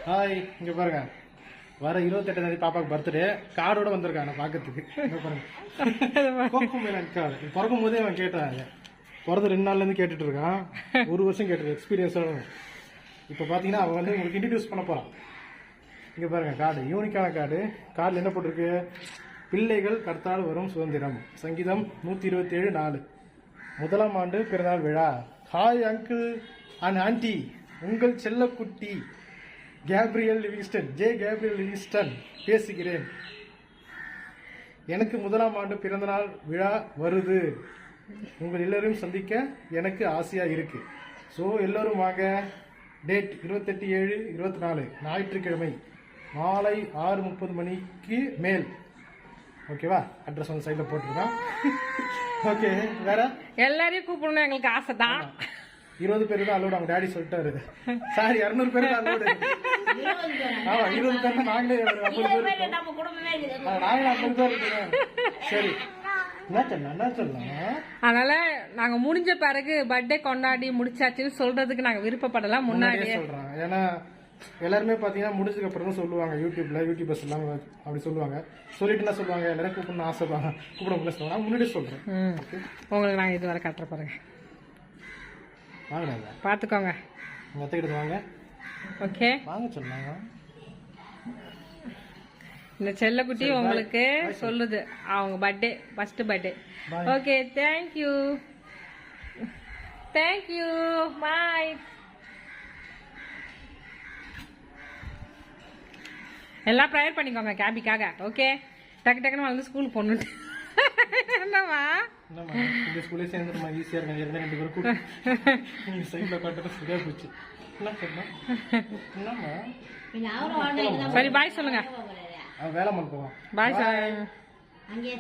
Hi, இங்க பாருங்க. வர 28 பாப்பாக்கு பர்த்டே கார்டோட வந்திருக்காங்க பாக்கிறதுக்கு. இங்க பாருங்க, கோகோ மேலன் கார்டு. பிறக்கும் போதே அவன் கேட்டாங்க. பிறந்த 2 நாள்ல இருந்து கேட்டுட்டு இருக்கான். 1 வருஷம் கேட்டு எக்ஸ்பீரியன்ஸோட. இப்போ பாத்தீங்கன்னா அவன் வந்து உங்களுக்கு இன்ட்ரடியூஸ் பண்ண போறான். இங்க பாருங்க, கார்டு யூனிக்கான கார்டு. கார்டில் என்ன போட்டிருக்கு? பிள்ளைகள் கர்த்தால் வரும் சுதந்திரம். சங்கீதம் 127:4. 1ஆம் ஆண்டு பிறநாள் விழா. ஹாய் அங்கிள் அண்ட் ஆன்டி, உங்கள் செல்லக்குட்டி கேப்ரியல் லிவிங்ஸ்டன், கேப்ரியல் லிவிங்ஸ்டன் பேசுகிறேன். எனக்கு 1ஆம் ஆண்டு பிறந்தநாள் விழா வருது. உங்கள் எல்லாரையும் சந்திக்க எனக்கு ஆசையா இருக்கு. ஸோ எல்லோரும் வாங்க. டேட் 28/7/24 ஞாயிற்றுக்கிழமை மாலை 6:30 மணிக்கு மேல். ஓகேவா? அட்ரஸ் வந்து சைடில் போட்டிருக்கான். ஓகே, வேற எல்லாரையும் கூப்பிடணும் எங்களுக்கு ஆசை தான். 20 பேர் தான் அலோடு. அவங்க டேடி சொல்லிட்டாரு. சாரி, 200 பேர் தான் அலோடு. ஆமா, 20 பேர் தான். நாங்களே 50 பேர். நாங்களே 50 பேர் இருக்கோம். சரி, என்ன சொல்லலாம். அதனால நாங்க முடிஞ்ச பிறகு பர்த்டே கொண்டாடி முடிச்சாச்சுன்னு சொல்றதுக்கு நாங்க விருப்பப்படலாம். முன்னாடியே சொல்றோம். ஏன்னா எல்லாருமே பாத்தீங்கன்னா முடிஞ்சதுக்கு அப்புறம் தான் சொல்லுவாங்க. யூடியூபர்ஸ் எல்லாம் அப்படி சொல்லுவாங்க. சொல்லிட்டு என்ன சொல்லுவாங்க, எல்லாரும் கூப்பிடணும் ஆசைப்பாங்க, கூப்பிட முடியல சொல்லுவாங்க. முன்னாடியே சொல்றேன். உங்களுக்கு நாங்க இது வரை கட்டுற பாருங்க. வாங்க, பாத்துக்கோங்க. உங்க அத்தைக்கிட்ட வாங்க. ஓகே, வாங்க சொன்னாங்க. இந்த செல்லக்குட்டி உங்களுக்கு சொல்லுது அவங்க birthday, first birthday. Okay, thank you bye. எல்லாம் ப்ரேயர் பண்ணிக்கோங்க கேபிக்காக. ஓகே, டக்கு டக்குன்னு வந்து ஸ்கூலுக்கு போகணுட்டு. என்னம்மா இந்த ஸ்கூல்லே சேர்ந்துருமா? ஈஸியா இருக்காங்க. 2 பேரும் கூட நீங்க சைட்ல காட்டுறது சரியா போச்சு. என்ன சொன்னா? என்னம்மா? சரி, பாய் சொல்லுங்க. வேலை பண்ண போவோம். Bye sir. அங்கே